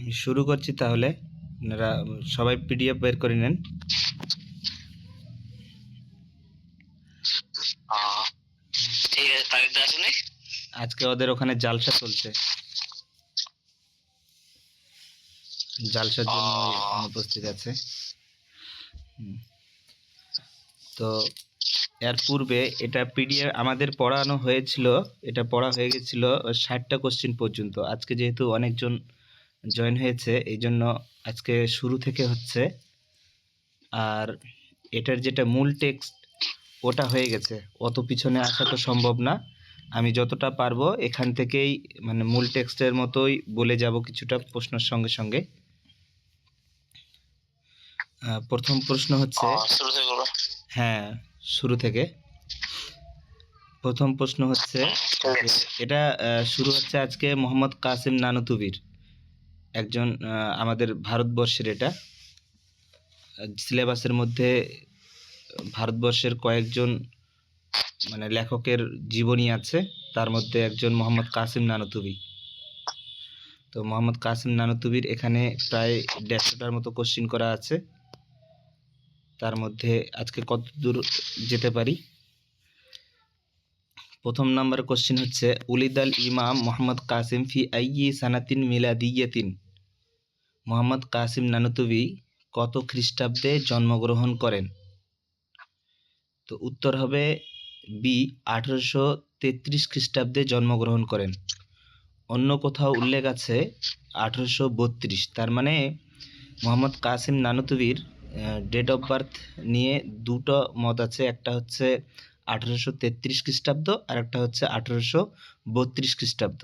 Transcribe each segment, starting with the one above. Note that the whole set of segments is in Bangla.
আমি শুরু করছি তাহলে। আপনারা সবাই পিডিএফ বের করে নেন। ঠিক আছে, তারিখ আসেনি আজকে ওদের ওখানে জালসা চলছে, জালসার জন্য অনুপস্থিত আছে। তো এর পূর্বে এটা পিডিএফ আমাদের পড়ানো হয়েছিল, এটা পড়া হয়ে গেছিল 60টা কোশ্চিন পর্যন্ত। আজকে যেহেতু অনেকজন জয়েন হয়েছে এই জন্য আজকে শুরু থেকে হচ্ছে। আর এটার যেটা মূল টেক্সট ওটা হয়ে গেছে, অত পিছনে আসা তো সম্ভব না। আমি যতটা পারবো এখান থেকেই মানে মূল টেক্সটের মতোই বলে যাব কিছুটা প্রশ্নের সঙ্গে সঙ্গে। প্রথম প্রশ্ন হচ্ছে, হ্যাঁ শুরু থেকে। প্রথম প্রশ্ন হচ্ছে, এটা শুরু হচ্ছে আজকে মোহাম্মদ কাসিম নানুতুবির, একজন আমাদের ভারতবর্ষের, এটা সিলেবাসের মধ্যে ভারতবর্ষের কয়েকজন মানে লেখকের জীবনী আছে, তার মধ্যে একজন মোহাম্মদ কাসিম নানুতুবি। তো মোহাম্মদ কাসিম নানুতুবির এখানে প্রায় 150টার মতো কোশ্চিন করা আছে। তার মধ্যে আজকে কত দূর যেতে পারি। প্রথম নাম্বার কোশ্চিন হচ্ছে, উলিদাল ইমাম মোহাম্মদ কাসিম ফি আইয়ি সানাতিন মিলাদিয়াতিন। মোহাম্মদ কাসিম নানুতুবি কত খ্রিস্টাব্দে জন্মগ্রহণ করেন? তো উত্তর হবে বি, 1833 খ্রিস্টাব্দে জন্মগ্রহণ করেন। অন্য কোথাও উল্লেখ আছে 1832। তার মানে মোহাম্মদ কাসিম নানুতুবির ডেট অফ বার্থ নিয়ে দুটো মত আছে, একটা হচ্ছে 1833 খ্রিস্টাব্দ আর একটা হচ্ছে 1832 খ্রিস্টাব্দ।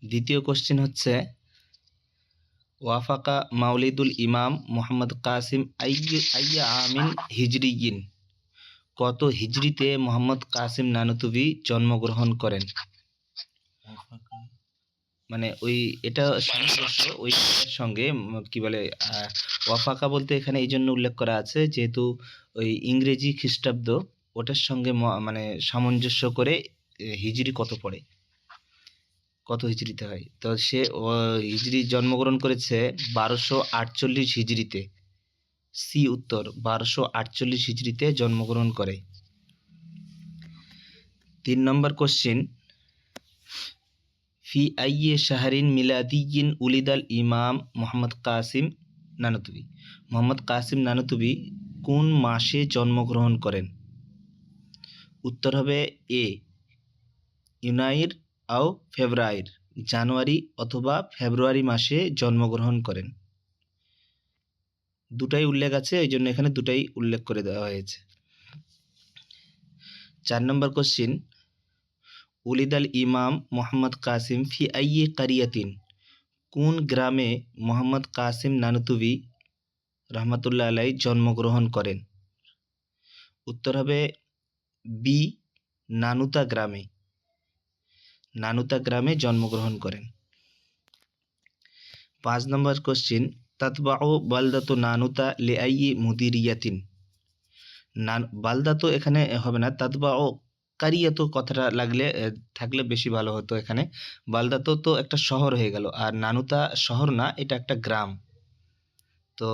দ্বিতীয় কোশ্চেন হচ্ছে, ওয়াফাকা মাউলিদুল ইমাম মোহাম্মদ কাসিম আইয়া আমিন হিজরিয়িন। কত হিজরিতে মোহাম্মদ কাসিম নানুতুবি জন্মগ্রহণ করেন? মানে ওই এটা সামঞ্জস্য ওই সঙ্গে কি বলে, ওয়াফাকা বলতে এখানে এই জন্য উল্লেখ করা আছে যেহেতু ওই ইংরেজি খ্রিস্টাব্দ ওটার সঙ্গে মানে সামঞ্জস্য করে হিজরি কত পড়ে, কত হিজরিতে হয়। তো সে হিজরি জন্মগ্রহণ করেছে 1248 হিজরিতে। সি উত্তর, 1248 হিজরিতে জন্মগ্রহণ করে। 3 নম্বর কোশ্চিন, ফি আইয়ে শাহরিন মিলাদিয়িন উলিদাল ইমাম মোহাম্মদ কাসিম নানুতুবি। মোহাম্মদ কাসিম নানুতুবি কোন মাসে জন্মগ্রহণ করেন? উত্তর হবে এ, ইউনাইর আও ফেব্রুয়ারির, জানুয়ারি অথবা ফেব্রুয়ারি মাসে জন্মগ্রহণ করেন। দুটাই উল্লেখ আছে, এই জন্য এখানে দুটাই উল্লেখ করে দেওয়া হয়েছে। 4 নম্বর কোশ্চিন, উলিদাল ইমাম মোহাম্মদ কাসিম ফি আইয়ি কারিয়াতিন। কোন গ্রামে মোহাম্মদ কাসিম নানুতুবি রহমাতুল্লাহ আলাই জন্মগ্রহণ করেন? উত্তর হবে বি, নানুতা গ্রামে। নানুতা গ্রামে জন্মগ্রহণ করেন। 5 নম্বর কোশ্চিন, তাতবাউ বালদাতু নানুতা লিআইয়ি মুদিরিয়াতিন। বালদাতু এখানে হবে না, তাতবাউ কারিয়াতু কথাটা থাকলে বেশি ভালো হতো। এখানে বালদাতু তো একটা শহর হয়ে গেল, আর নানুতা শহর না, এটা একটা গ্রাম। তো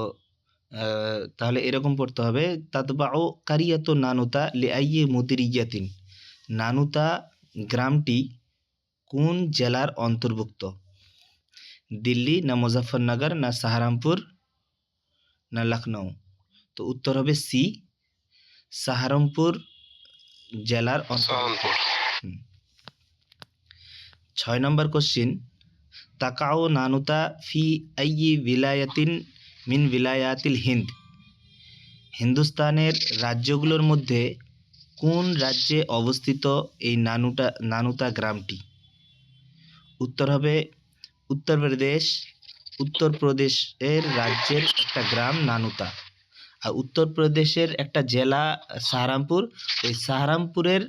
তাহলে এরকম পড়তে হবে, তাতবাউ কারিয়াতু নানুতা লিআইয়ি মুদিরিয়াতিন। নানুতা গ্রামটি কোন জেলার অন্তর্ভুক্ত? দিল্লি না মুজাফফরনগর না সাহারানপুর না লখনউ? তো উত্তর হবে সি, সাহারানপুর জেলার অন্তর্ভুক্ত। 6 নম্বর কোশ্চিন, তাকাউ নানুতা ফি আইয়ি বিলায়াতিন মিন বিলায়াতিল হিন্দ। হিন্দুস্তানের রাজ্যগুলোর মধ্যে কোন রাজ্যে অবস্থিত এই নানুতা গ্রামটি? উত্তর হবে উত্তরপ্রদেশ। উত্তরপ্রদেশের রাজ্যের একটা গ্রাম নানুতা, আর উত্তরপ্রদেশের একটা জেলা সাহারানপুর, ওই সাহারানপুরের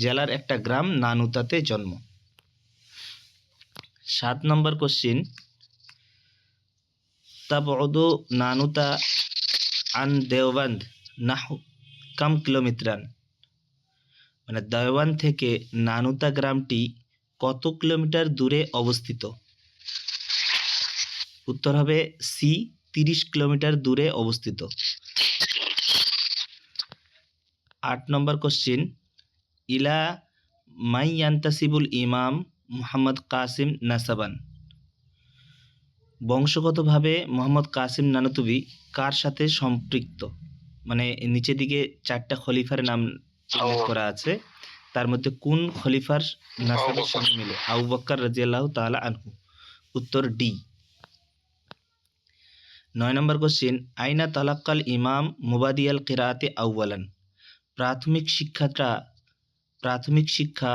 জেলার একটা গ্রাম নানুতাতে জন্ম। 7 নম্বর কোশ্চিন, তাবউদু নানুতা আন দেওবন্দ নাহু কাম কিলোমিটার। মানে দেওবন্দ থেকে নানুতা গ্রামটি কত কিলোমিটার দূরে অবস্থিত? উত্তর হবে সি 30 কিলোমিটার দূরে অবস্থিত। 8 নম্বর কোশ্চিন, ইলা মাই ইয়ান্তাসিবুল ইমাম মুহাম্মদ কাসিম নাসাবান। বংশগতভাবে মোহাম্মদ কাসিম নানুতুবি কার সাথে সম্পৃক্ত? মানে নিচের দিকে 4টা খলিফার নাম উল্লেখ করা আছে, তার মধ্যে কোন খলিফার নাসাবের সঙ্গে মিলে? আবু বকর রাদিয়াল্লাহু তাআলা আনহু। উত্তর ডি। 9 নম্বর কোশ্চিন, আইনা তালাক্কাল ইমাম মুবাদিয়াল কিরাআতি আউয়ালান। প্রাথমিক শিক্ষা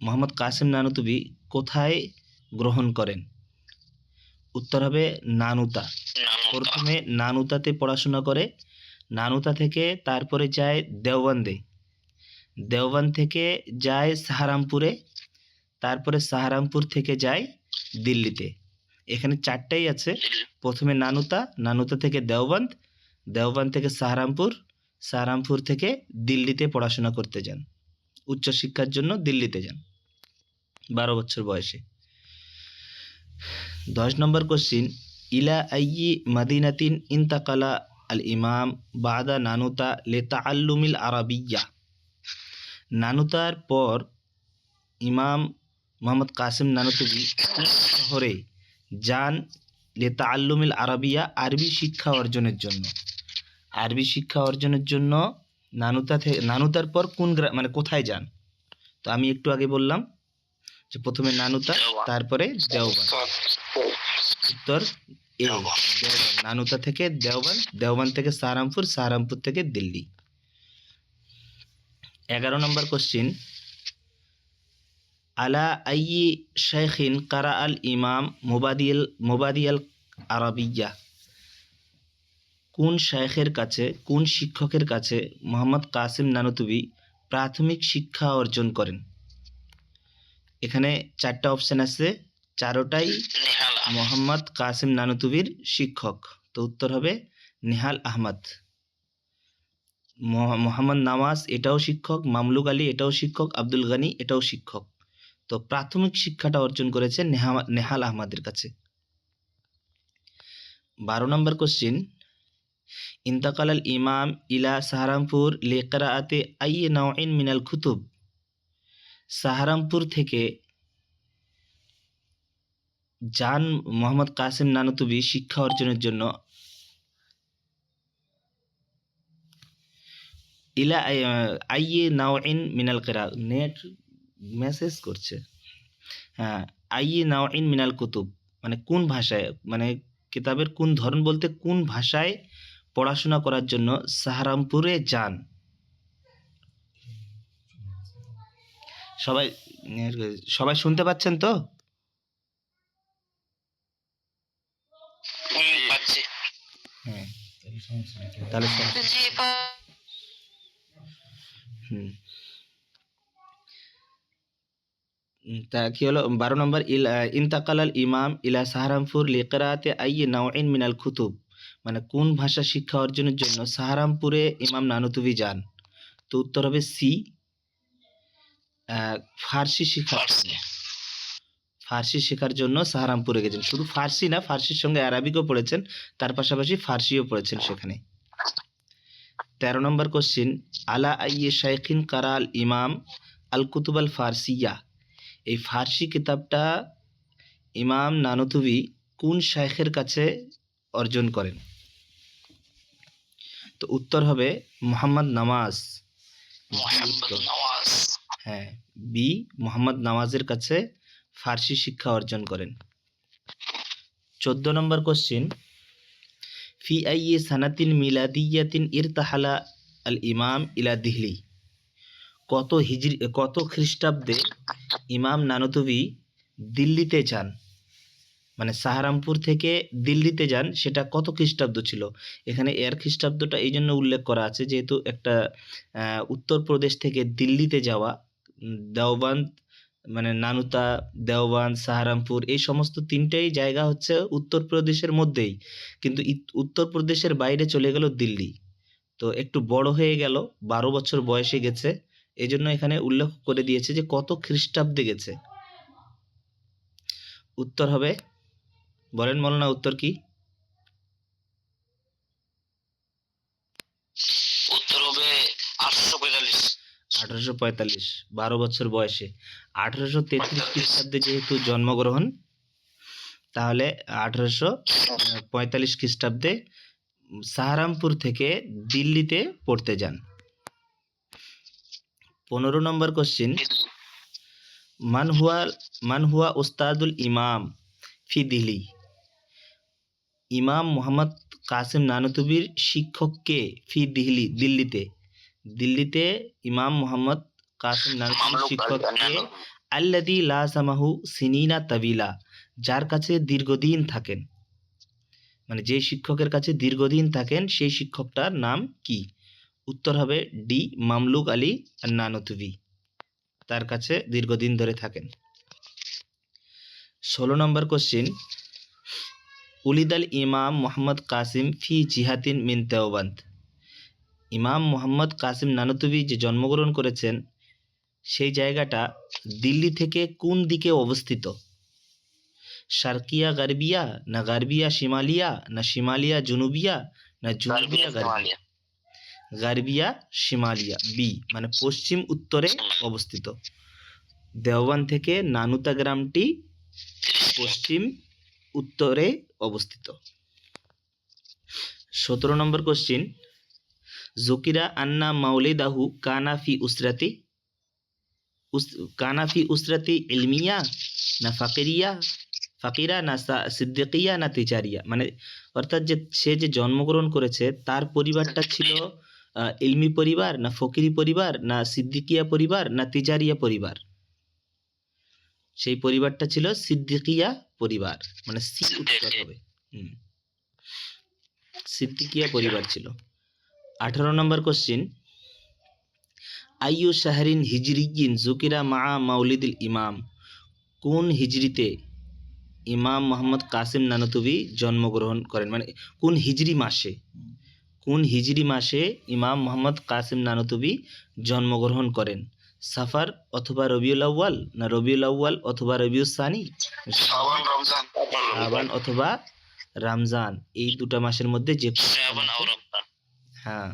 মোহাম্মদ কাসিম নানুতুবি কোথায় গ্রহণ করেন? উত্তর হবে নানুতা। প্রথমে নানুতাতে পড়াশোনা করে, নানুতা থেকে তারপরে যায় দেওবন্দে, দেওবন্দ থেকে যায় সাহারানপুরে, তারপরে সাহারানপুর থেকে যায় দিল্লিতে। এখানে 4টাই আছে, প্রথমে নানুতা, নানুতা থেকে দেওবন্দ, দেওবন্দ থেকে সাহারানপুর, সাহারানপুর থেকে দিল্লিতে পড়াশোনা করতে যান, উচ্চশিক্ষার জন্য দিল্লিতে যান 12 বছর বয়সে। 10 নম্বর কোশ্চিন, ইলা আইয়ি মাদিনাতিন ইন্তাকালা আল ইমাম বাদা নানুতা লিতাআল্লুমিল আরাবিয়্যা। নানুতার পর ইমাম মোহাম্মদ কাসিম নানুতুবি কোন শহরে যান লিতাআল্লুমিল আরাবিয়্যা, আরবি শিক্ষা অর্জনের জন্য? আরবি শিক্ষা অর্জনের জন্য নানুতার পর কোন মানে কোথায় যান? তো আমি একটু আগে বললাম যে প্রথমে নানুতা, তারপরে দেওবন্দ। উত্তর এ, দেওবন্দ। নানুতা থেকে দেওবন্দ, দেওবন্দ থেকে সাহারানপুর, সাহারানপুর থেকে দিল্লি। 11 নম্বর কোশ্চিন, আলা আইয়ি শাইখিন কারা আল ইমাম মুবাদিয়াল আরাবিয়্যা। কোন শাইখের কাছে, কোন শিক্ষকের কাছে মোহাম্মদ কাসিম নানুতুবি প্রাথমিক শিক্ষা অর্জন করেন? এখানে 4টা অপশন আছে, 4টাই মোহাম্মদ কাসিম নানুতুবির শিক্ষক। তো উত্তর হবে নেহাল আহমদ। মোহাম্মদ নামাজ এটাও শিক্ষক, মামলুক আলী এটাও শিক্ষক, আব্দুল গানি এটাও শিক্ষক। তো প্রাথমিক শিক্ষাটা অর্জন করেছে নেহাল আহমদের কাছে। 12 নম্বর কোশ্চিন, ইন্তাকাল আল ইমাম ইলা সাহারানপুর লিকিরাআতি আইয়ি নাওইন মিনাল কুতুব। সাহারানপুর থেকে যান মোহাম্মদ কাসিম নানুতুবি শিক্ষা অর্জনের জন্য ইলা আইয়ি নাওইন মিনাল কিরা। নেট মেসেজ করছে। হ্যাঁ, আইয়ি নাওইন মিনাল কুতুব মানে কোন ভাষায়, মানে কিতাবের কোন ধরন বলতে কোন ভাষায় পড়াশোনা করার জন্য সাহারানপুরে যান? সবাই শুনতে পাচ্ছেন তো? হ্যাঁ, তাহলে তা কি হলো? 12 নম্বর, ইন্তাকাল আল ইমাম ইলা সাহারানপুর লিকিরাআতি আইয়ি নাওইন মিনাল কুতুব মানে কোন ভাষা শিক্ষা অর্জনের জন্য সাহারানপুরে ইমাম নানুতুবি যান? তো উত্তর হবে সি, ফার্সি শেখার জন্য। ফার্সি শেখার জন্য সাহারানপুরে গেছেন। শুধু ফার্সি না, ফার্সির সঙ্গে আরবিকও পড়েছেন, তার পাশাপাশি ফার্সিও পড়েছেন সেখানে। 13 নম্বর কোশ্চিন, আলা আইয়ি শাইখিন কারা আল ইমাম আল কুতুব আল ফার্সিয়া। এই ফার্সি কিতাবটা ইমাম নানুতুবি কোন শাইখের কাছে অর্জন করেন? তো উত্তর হবে মোহাম্মদ নামাজ। হ্যাঁ, বি, মোহাম্মদ নামাজের কাছে ফার্সি শিক্ষা অর্জন করেন। 14 নম্বর কোশ্চিন, ফি আইয়ি সানাতিন মিলাদিয়াতিন ইরতাহালা আল ইমাম ইলা দিল্লি। কত খ্রিস্টাব্দে ইমাম নানুতুবি দিল্লিতে যান? মানে সাহারানপুর থেকে দিল্লিতে যান, সেটা কত খ্রিস্টাব্দ ছিল? এখানে এর খ্রিস্টাব্দটা এই জন্য উল্লেখ করা আছে যেহেতু একটা উত্তরপ্রদেশ থেকে দিল্লিতে যাওয়া, দেওবন্দ মানে নানুতা, দেওবন্দ, সাহারানপুর এই সমস্ত 3টাই জায়গা হচ্ছে উত্তরপ্রদেশের মধ্যেই, কিন্তু উত্তরপ্রদেশের বাইরে চলে গেল দিল্লি। তো একটু বড় হয়ে গেল, 12 বছর বয়সে গেছে, এই জন্য এখানে উল্লেখ করে দিয়েছে যে কত খ্রিস্টাব্দে গেছে। উত্তর হবে বলেন মৌলানা উত্তর কি? উত্তর হবে 845। 1845, 12 বছর বয়সে। 1833 খ্রিস্টাব্দে যেহেতু জন্মগ্রহণ, তাহলে 1845 খ্রিস্টাব্দে সাহারানপুর থেকে দিল্লিতে পড়তে যান। 15 নম্বর কোশ্চিন, মান হুয়া উস্তাদুল ইমাম ফি দিল্লি। ইমাম মোহাম্মদ কাসিম নানুতুবির শিক্ষক কে? ফি দিল্লি, দিল্লিতে ইমাম মোহাম্মদ কাসিম নানুতুবির শিক্ষক কে? আল্লাযী লাযামাহু সিনিনা তাবিলা, যার কাছে দীর্ঘদিন থাকেন, মানে যে শিক্ষকের কাছে দীর্ঘদিন থাকেন সেই শিক্ষকটার নাম কি? উত্তর হবে ডি, মামলুক আলী নানুতুবি, তার কাছে দীর্ঘদিন ধরে থাকেন। 16 নম্বর কোশ্চিন, উলিদাল ইমাম মোহাম্মদ কাসিম ফি জিহাতিন মিন দেওবন্দ। ইমাম মোহাম্মদ কাসিম নানুতুবি যে জন্মগ্রহণ করেছেন সেই জায়গাটা দিল্লি থেকে কোন দিকে অবস্থিত? শারকিয়া গারবিয়া, না গারবিয়া শিমালিয়া, না শিমালিয়া জুনুবিয়া, না জুনুবিয়া গারবিয়া? গারবিয়া শিমালিয়া, বি, মানে পশ্চিম উত্তরে অবস্থিত। দেওবন্দ থেকে নানুতা গ্রামটি পশ্চিম উত্তরে অবস্থিত। 17 নম্বর কোশ্চিন, জুকিরা আন্না মাউলিদাহু কানা ফি উসরাতি ইলমিয়া, না ফাকিরা, না সিদ্দিকিয়া, না তিজারিয়া? মানে অর্থাৎ যে সে যে জন্মগ্রহণ করেছে তার পরিবারটা ছিল ইলমি পরিবার, না ফকিরি পরিবার, না সিদ্দিকিয়া পরিবার, না তিজারিয়া পরিবার? সেই পরিবারটা ছিল সিদ্দিকিয়া পরিবার, মানে সি উত্তর হবে। সিদ্দিকিয়া পরিবার ছিল। 18 নম্বর কোশ্চিন, আইয়ু শাহরিন হিজরিয়িন জুকিরা মা মাউলিদুল ইমাম। কোন হিজরিতে ইমাম মোহাম্মদ কাসিম নানুতুবি জন্মগ্রহণ করেন, মানে কোন হিজরি মাসে ইমাম মোহাম্মদ কাসিম নানুতুবি জন্মগ্রহণ করেন? সাফার অথবা রবিউল আউয়াল, না রবিউল আউয়াল অথবা রবিউল সানি, শাবান অথবা রমজান? এই দুটো মাসের মধ্যে যে হ্যাঁ।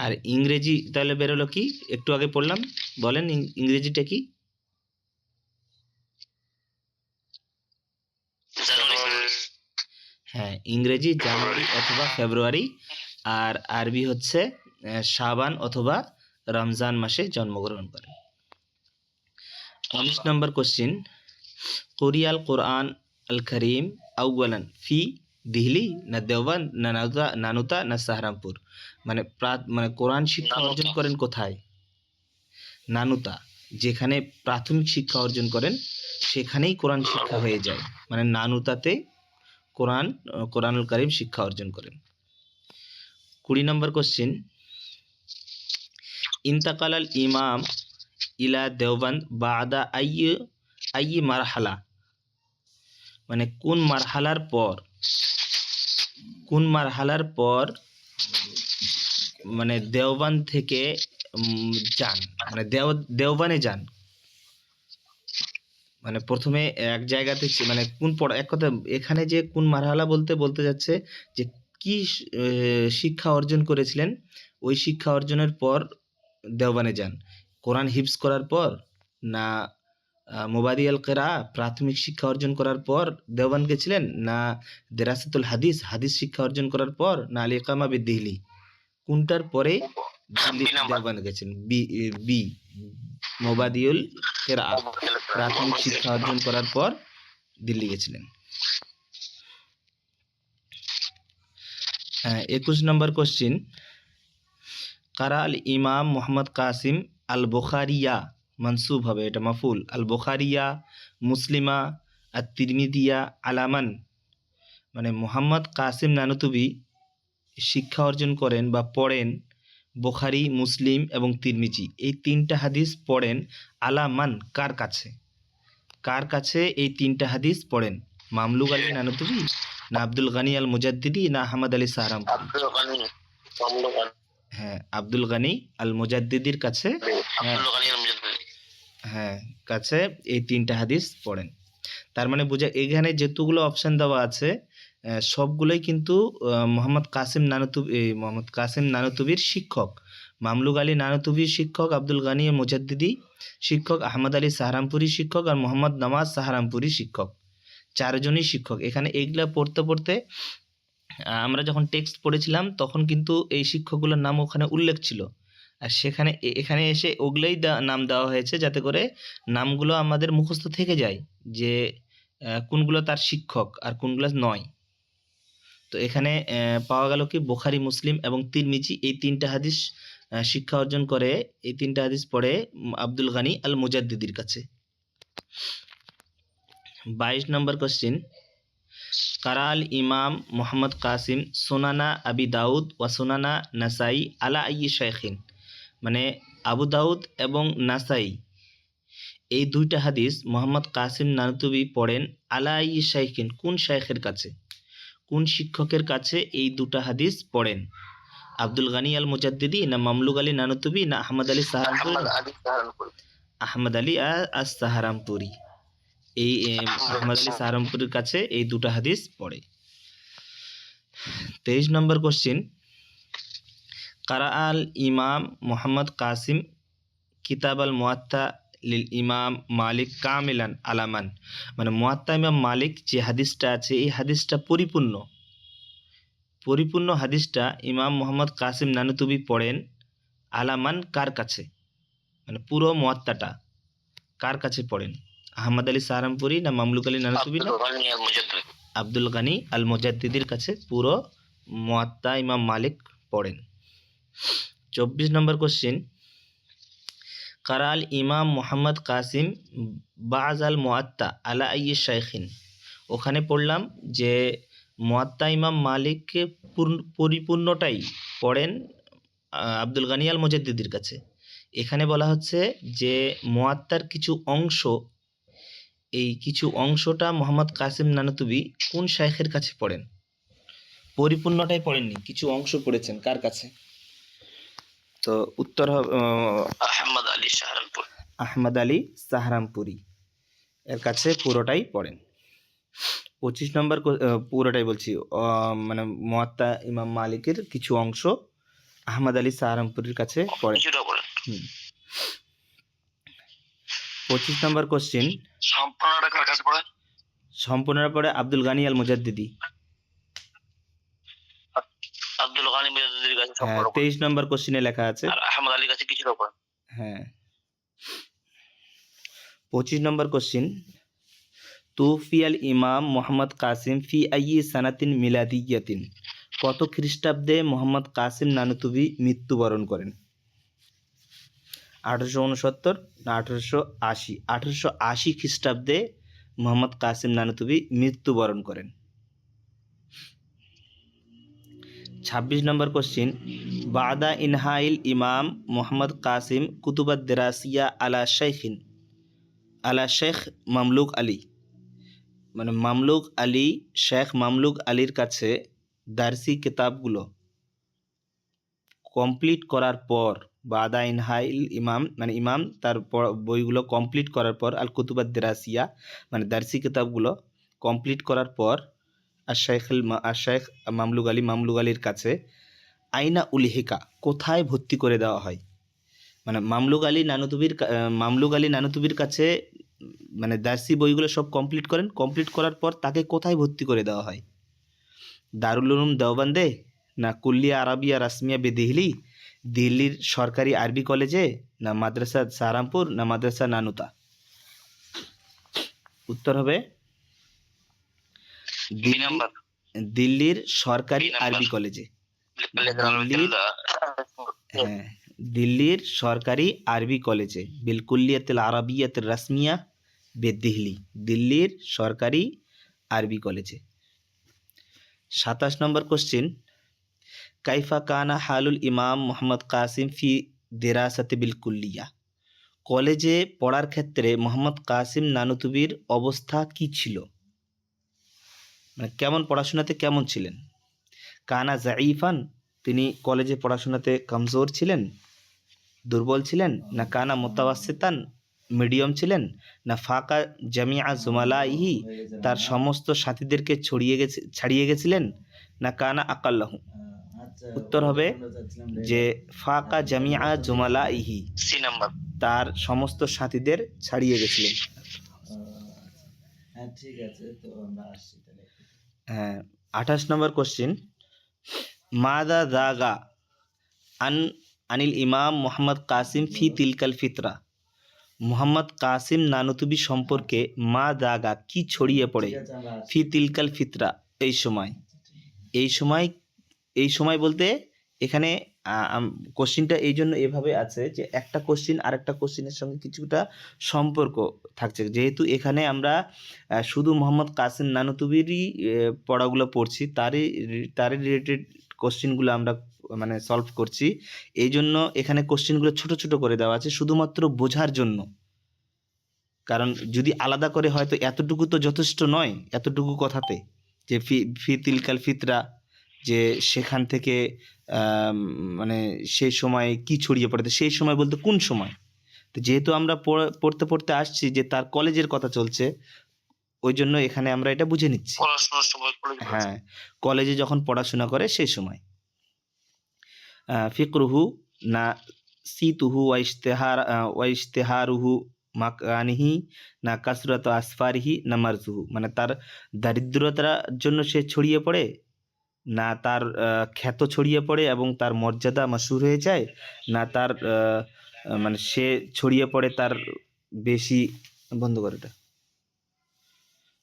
আর ইংরেজি তাহলে বেরোলো কি? একটু আগে পড়লাম, বলেন ইংরেজিটা কি? হ্যাঁ, ইংরেজি জানুয়ারি অথবা ফেব্রুয়ারি, আর আরবি হচ্ছে শাবান অথবা রমজান মাসে জন্মগ্রহণ করেন। 19 নম্বর কোশ্চিন, কুরিয়াল কোরআন আল করিম আউয়ালান ফি দিল্লি, না দেওবন্দ, না নানুতা, না সাহারানপুর? মানে কোরআন শিক্ষা অর্জন করেন কোথায়? নানুতা, যেখানে প্রাথমিক শিক্ষা অর্জন করেন সেখানেই কোরআন শিক্ষা হয়ে যায়, মানে নানুতাতে কোরআনুল কারীম শিক্ষা অর্জন করেন। 20 নম্বর কোশ্চিন, ইন্তাকালাল ইমাম ইলা দেওবন্দ বাদা আইয়ি মারহালা, মানে কোন মারহালার পর মানে দেওবন্দ থেকে যান, মানে দেওবনে যান? মানে প্রথমে এক জায়গাতে মানে এক কথা এখানে যে কোন মারহালা বলতে যাচ্ছে যে কি শিক্ষা অর্জন করেছিলেন, ওই শিক্ষা অর্জনের পর দেওবনে যান। কোরআন হিফজ করার পর, না মুবাদি আল কেরা প্রাথমিক শিক্ষা অর্জন করার পর দেওবন গেছিলেন, না দেরাসাতুল হাদিস শিক্ষা অর্জন করার পর, না আল ইকামা বিদিল্লি? কোনটার পরে দিল্লি দেওবন গেছেন? বি, মুবাদিউল কেরা প্রাথমিক শিক্ষা অর্জন করার পর দিল্লি গেছিলেন। 21 নম্বর কোশ্চিন, কারা আল ইমাম মোহাম্মদ কাসিম আল বুখারিয়া, মনসুব হবে, এটা মাফুল, আল বুখারিয়া, মুসলিমা, আর তিরমিদিয়া আলামান? মানে মোহাম্মদ কাসিম নানুতুবি শিক্ষা অর্জন করেন বা পড়েন বুখারি, মুসলিম এবং তিরমিজি, এই 3টা হাদিস পড়েন আলামান, কার কাছে এই 3টা হাদিস পড়েন? মামলুক আলী নানুতুবি, না আব্দুল গানি আল মুজাদ্দিদি, না আহমদ আলী সাহারানপুরি? হ্যাঁ, আব্দুল গানি আল মুজাদ্দিদির কাছে, কাছে এই 3টা হাদিস পড়েন। তার মানে বোঝা এখানে যেতগুলো অপশন দেওয়া আছে সবগুলোই কিন্তু মোহাম্মদ কাসিম নানুতুবির শিক্ষক। মামলুক আলী নানুতুবির শিক্ষক আব্দুল গানি মুজাদ্দিদি শিক্ষক, আহমদ আলী সাহারানপুরি শিক্ষক, আর মোহাম্মদ নওয়াজ সাহারানপুরি শিক্ষক। চারজনই শিক্ষক। এখানে এইগুলা পড়তে পড়তে আমরা যখন টেক্সট পড়েছিলাম তখন কিন্তু এই শিক্ষকগুলোর নাম ওখানে উল্লেখ ছিল, আর সেখানে এখানে এসে ওগুলোই নাম দেওয়া হয়েছে যাতে করে নামগুলো আমাদের মুখস্থ থেকে যায় যে কোনগুলো তার শিক্ষক আর কোনগুলো নয়। তো এখানে পাওয়া গেল কি বুখারী, মুসলিম এবং তিরমিজি এই তিনটা হাদিস শিক্ষা অর্জন করে, এই তিনটা হাদিস পড়ে আব্দুল গানি আল মুজাদ্দিদির কাছে। 22 নম্বর কোশ্চিন, কারাল ইমাম মোহাম্মদ কাসিম সুনানা আবি দাউদ ওয়া সুনানা নাসাই আলা আইয়ি শাইখিন, মানে আবু দাউদ এবং নাসাই এই দুইটা হাদিস মোহাম্মদ কাসিম নানুতুবি পড়েন আলা আইয়ি শাইখিন, কোন শাইখের কাছে, কোন শিক্ষকের কাছে এই দুটা হাদিস পড়েন? আব্দুল গানি আল মুজাদ্দিদি, না মামলুক আলী নানুতুবি, না আহমদ আলী সাহারানপুরি? আহমদ আলী আস সাহারানপুরি, এই আহমদ আলী সাহারানপুরির কাছে এই দুটো হাদিস পড়ে। 23 নম্বর কোশ্চিন, কারা আল ইমাম মোহাম্মদ কাসিম কিতাব আল মুয়াত্তা লিল ইমাম মালিক কামিলান আলামান, মানে মুয়াত্তা ইমাম মালিক যে হাদিসটা আছে এই হাদিসটা পরিপূর্ণ হাদিসটা ইমাম মোহাম্মদ কাসিম নানুতুবি পড়েন আলামান কার কাছে, মানে পুরো মুয়াত্তাটা কার কাছে পড়েন? আহমদ আলী সাহারানপুরি, না মামলুক আলী নানুতুবি, না আব্দুল গানি আল মুজাদ্দিদির কাছে পুরো মুয়াত্তা ইমাম মালিক পড়েন। 24 নম্বর কোশ্চিন, কারা আল ইমাম মোহাম্মদ কাসিম বাজ আল মুয়াত্তা আলা আইয়ি শাইখিন, ওখানে পড়লাম যে মুয়াত্তা ইমাম মালিককে পরিপূর্ণটাই পড়েন আব্দুল গানি আল মুজাদ্দিদির কাছে। এখানে বলা হচ্ছে যে মুয়াত্তার কিছু অংশ, এই কিছু অংশটা মোহাম্মদ কাসিম নানুতুবি কোন শাইখের কাছে পড়েন? পরিপূর্ণটাই পড়েননি, কিছু অংশ পড়েছেন কার কাছে? তো উত্তর হবে আহমদ আলী সাহারানপুরি এর কাছে পুরোটাই পড়েন। 25 নম্বর পুরোটাই বলছি, মানে মুয়াত্তা ইমাম মালিকের কিছু অংশ আহমদ আলী সাহারানপুরির কাছে পড়েন। 25 নম্বর কোশ্চিন, সম্পূর্ণটা পড়ে আব্দুল গানি আল মুজাদ্দিদি। 23 নম্বর কোশ্চিনে লেখা আছে আহমদ আলীর কাছে কিছুটা পড়েন। হ্যাঁ। 25 নম্বর কোশ্চিন, তুফিয়াল ইমাম মোহাম্মদ কাসিম ফি আইয়ি সানাতিন মিলাদিয়াতিন, কত খ্রিস্টাব্দে মোহাম্মদ কাসিম নানুতুবি মৃত্যুবরণ করেন? 1869 না 1880? 1880 খ্রিস্টাব্দে মোহাম্মদ কাসিম নানুতুবি মৃত্যুবরণ করেন। 26 নম্বর কোশ্চিন, বাদা ইনহাইল ইমাম মোহাম্মদ কাসিম কুতুবাদ দেরাসিয়া আলা শেখ মামলুক আলী, মানে মামলুক আলী, শেখ মামলুক আলীর কাছে দারসি কিতাবগুলো কমপ্লিট করার পর, বাদা ইনহাইল ইমাম মানে ইমাম তার বইগুলো কমপ্লিট করার পর, আল কুতুবাদ দেরাসিয়া মানে দারসি কিতাবগুলো কমপ্লিট করার পর আর শেখ মামলুক আলীর কাছে আইনা উলহিকা, কোথায় ভর্তি করে দেওয়া হয়? মানে মামলুক আলী নানুতুবির কাছে মানে দারসি বইগুলো সব কমপ্লিট করার পর তাকে কোথায় ভর্তি করে দেওয়া হয়? দারুল উলুম দেওবন্দে, না কুল্লিয়া আরাবিয়া রাসমিয়া বেদিহলি, দিল্লির সরকারি আরবি কলেজে, না মাদ্রাসা সাহারানপুর, না মাদ্রাসা নানুতা? উত্তর হবে দিল্লির সরকারি আরবি কলেজে। হ্যাঁ, দিল্লির সরকারি আরবি কলেজে, বিলকুল্লিয়াতুল আরাবিয়াতুর রাসমিয়া বেদিহলি, দিল্লির সরকারি আরবি কলেজে। 27 নম্বর কোশ্চিন, কাইফা কানা হালুল ইমাম মোহাম্মদ কাসিম ফি দিরাসাতি বিলকুল্লিয়া, কলেজে পড়ার ক্ষেত্রে মোহাম্মদ কাসিম নানুতুবির অবস্থা কি ছিল? মানে কেমন পড়াশোনাতে কেমন ছিলেন? কানা জাইফান, তিনি কলেজে পড়াশোনাতে কমজোর ছিলেন, দুর্বল ছিলেন, না কানা মুতাওয়াসিতান, মিডিয়াম ছিলেন, না ফাঁকা জামিয়া জুমালাইহি তার সমস্ত সাথীদেরকে ছাড়িয়ে গেছিলেন, না কানা আকাল্লাহু? উত্তর হবে যে ফাঁকা জামিয়া জুমালাইহি, সি নাম্বার। তার সমস্ত সাথীদের ছাড়িয়ে গেছিলেন। হ্যাঁ, 28 নম্বর কোশ্চিন, মাদা দাগা আনিল ইমাম মোহাম্মদ কাসিম ফি তিলকাল ফিতরা। মোহাম্মদ কাসিম নানুতুবি সম্পর্কে মা দাগা কি ছড়িয়ে পড়ে ফি তিলকাল ফিতরা এই সময়। এই সময় বলতে এখানে কোশ্চিনটা এই জন্য এভাবে আছে যে একটা কোশ্চিন আরেকটা কোশ্চিনের সঙ্গে কিছুটা সম্পর্ক থাকছে, যেহেতু এখানে আমরা শুধু মোহাম্মদ কাসিম নানুতুবিরই পড়াগুলো পড়ছি, তারই রিলেটেড কোশ্চিনগুলো আমরা মানে সলভ করছি। এই জন্য এখানে কোশ্চিনগুলো ছোট ছোট করে দেওয়া আছে শুধুমাত্র বোঝার জন্য। কারণ যদি আলাদা করে হয়তো এতটুকু তো যথেষ্ট নয়, এতটুকু কথাতে যে ফি তিলকাল ফিতরা, যে সেখান থেকে মানে সেই সময় কি ছড়িয়ে পড়ে, সেই সময় বলতে কোন সময়। তো যেহেতু আমরা পড়তে পড়তে আসছি যে তার কলেজের কথা চলছে, ওই জন্য এখানে আমরা এটা বুঝে নিচ্ছি। পড়াশোনার সময় হ্যাঁ, কলেজে যখন পড়াশোনা করে সেই সময়। ফিকরুহু না সিতুহু ওয়াইশতেহারুহু মাকানিহি না কাসরাত আসফারিহি না মারজুহু, মানে তার দারিদ্রতার জন্য সে ছড়িয়ে পড়ে, না তার খ্যাত ছড়িয়ে পড়ে এবং তার মর্যাদা মাশহুর হয়ে যায়, না তার মানে সে ছড়িয়ে পড়ে তার বেশি বন্ধ করে এটা,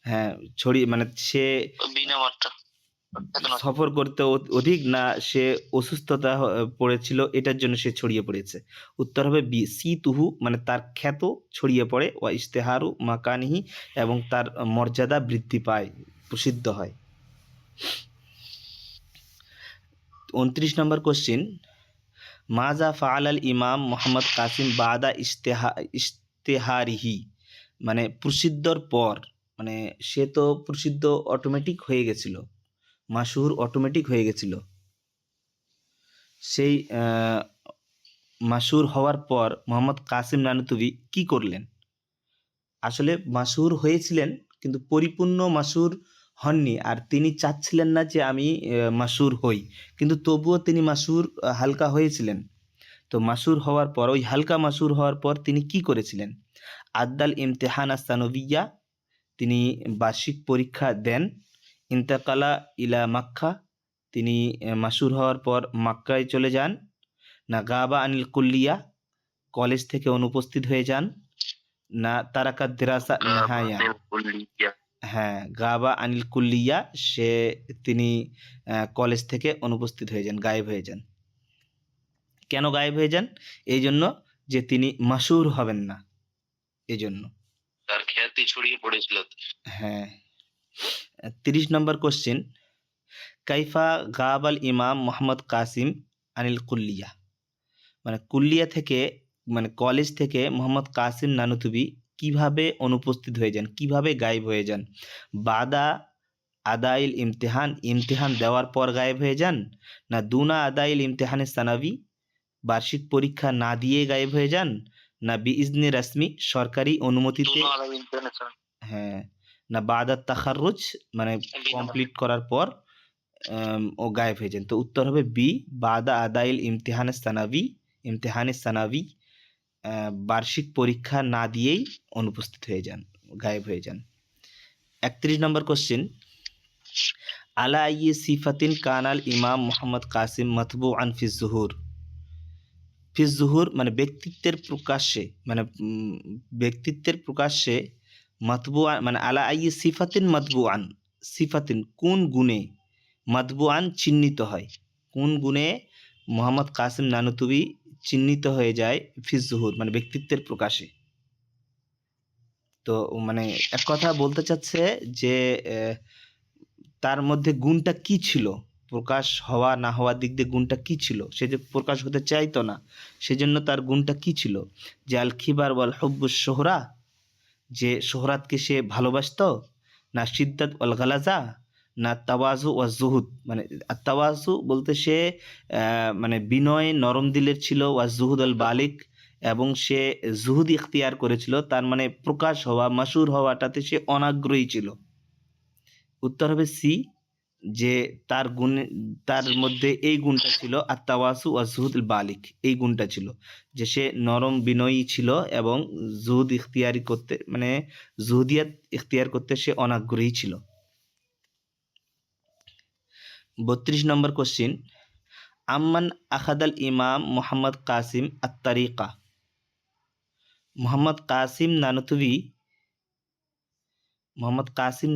হ্যাঁ ছড়িয়ে মানে সে সফর করতে অধিক, না সে অসুস্থতা পড়েছিল এটার জন্য সে ছড়িয়ে পড়েছে। উত্তর হবে বি, সি তুহু, মানে তার খ্যাত ছড়িয়ে পড়ে, ওয়া ইশতেহারু মাকানিহি এবং তার মর্যাদা বৃদ্ধি পায়, প্রসিদ্ধ হয়। 29 নম্বর কোশ্চিন, মাজা ফাআলাল ইমাম মোহাম্মদ কাসিম বাদা ইশতেহারিহি, মানে প্রসিদ্ধর পর, মানে সে তো প্রসিদ্ধ অটোমেটিক হয়ে গেছিল, মাশহুর অটোমেটিক হয়ে গেছিল, সেই মাশহুর হওয়ার পর মোহাম্মদ কাসিম নানুতুবি কি করলেন? আসলে মাশহুর হয়েছিলেন কিন্তু পরিপূর্ণ মাশহুর হননি, আর তিনি চাচ্ছিলেন না যে আমি মাশহুর হই, কিন্তু তবুও তিনি মাশহুর হালকা হয়েছিলেন। তো মাশহুর হওয়ার পর, ওই হালকা মাশহুর হওয়ার পর তিনি কি করেছিলেন? আদ্দাল ইমতেহান আসানবিয়া, তিনি বার্ষিক পরীক্ষা দেন। ইন্তাকালা ইলা মাক্কা, তিনি মাশহুর হওয়ার পর মাক্কায় চলে যান। না গাবা আনিল কুল্লিয়া, কলেজ থেকে অনুপস্থিত হয়ে যান। না তারাকাত দিরাসা নেহায়া, হ্যাঁ গাবা আনিল কুল্লিয়া, তিনি কলেজ থেকে অনুপস্থিত হয়ে যান, গায়েব হয়ে যান। কেন গায়েব হয়ে যান? এই জন্য যে তিনি মাশহুর হবেন না, এই জন্য তার খ্যাতি ছড়িয়ে পড়েছিল। হ্যাঁ। 30 নম্বর কোশ্চিন, কাইফা গাবাল ইমাম মোহাম্মদ কাসিম আনিল কুল্লিয়া, মানে কুল্লিয়া থেকে, মানে কলেজ থেকে মোহাম্মদ কাসিম নানুতুবি কিভাবে অনুপস্থিত হয়ে যান, কিভাবে গায়েব হয়ে যান? বাদা আদাইল ইমতিহান, ইমতিহান দেওয়ার পর গায়েব হয়ে যান, না দুনা আদাইল ইমতিহানের সানাবি, বার্ষিক পরীক্ষা না দিয়ে গায়েব হয়ে যান, না বিইজনি রাসমি, সরকারি অনুমতিতে, হ্যাঁ, না বাদা তাখাররুজ, মানে কমপ্লিট করার পর ও গায়েব হয়ে যান। তো উত্তর হবে বি, বাদা আদাইল ইমতিহানের সানাবি, বার্ষিক পরীক্ষা না দিয়েই অনুপস্থিত হয়ে যান, গায়েব হয়ে যান। 31 নম্বর কোশ্চিন, আলা আইয়ি সিফাতিন কানাল ইমাম মোহাম্মদ কাসিম মাতবুআন ফিজ জুহুর, মানে ব্যক্তিত্বের প্রকাশ্যে, মানে ব্যক্তিত্বের প্রকাশ্যে, মাতবুআন মানে আলা আইয়ি সিফাতিন মাতবুআন, সিফাতিন কোন গুণে, মাতবুআন চিহ্নিত হয়, কোন গুণে মোহাম্মদ কাসিম নানুতুবি চিহ্নিত হয়ে যায় ফিজ জুহুর, মানে ব্যক্তিত্বের প্রকাশে। তো মানে এক কথা বলতে চাচ্ছে যে তার মধ্যে গুণটা কি ছিল, প্রকাশ হওয়া না হওয়ার দিক দিয়ে গুণটা কি ছিল, সে যে প্রকাশ হতে চাইতো না, সেজন্য তার গুণটা কি ছিল? যে আল খিবার ওয়াল হুব্বুশ শোহরা, যে শোহরাতকে সে ভালোবাসতো, না শিদ্দাত ওয়াল গালাজা, না তাওয়াজু ওয়া জুহুদ, মানে তাওয়াজু বলতে সে মানে বিনয় নরম দিলের ছিল, ওয়া জুহুদ আল বালিক, এবং সে জুহুদ ইখতিয়ার করেছিল, তার মানে প্রকাশ হওয়া, মাশহুর হওয়াটাতে সে অনাগ্রহী ছিল। উত্তর হবে সি, যে তার গুণে, তার মধ্যে এই গুণটা ছিল আত্তাওয়াসু ওয়া জুহুদুল বালিক, এই গুণটা ছিল যে সে নরম বিনয়ী ছিল এবং জুহুদ ইখতিয়ারি করতে, মানে জুহুদিয়াত ইখতিয়ার করতে সে অনাগ্রহী ছিল। 32 নম্বর কোশ্চিন, আম্মান আখাদাল ইমাম মোহাম্মদ কাসিম আত-তারিকা। মোহাম্মদ কাসিম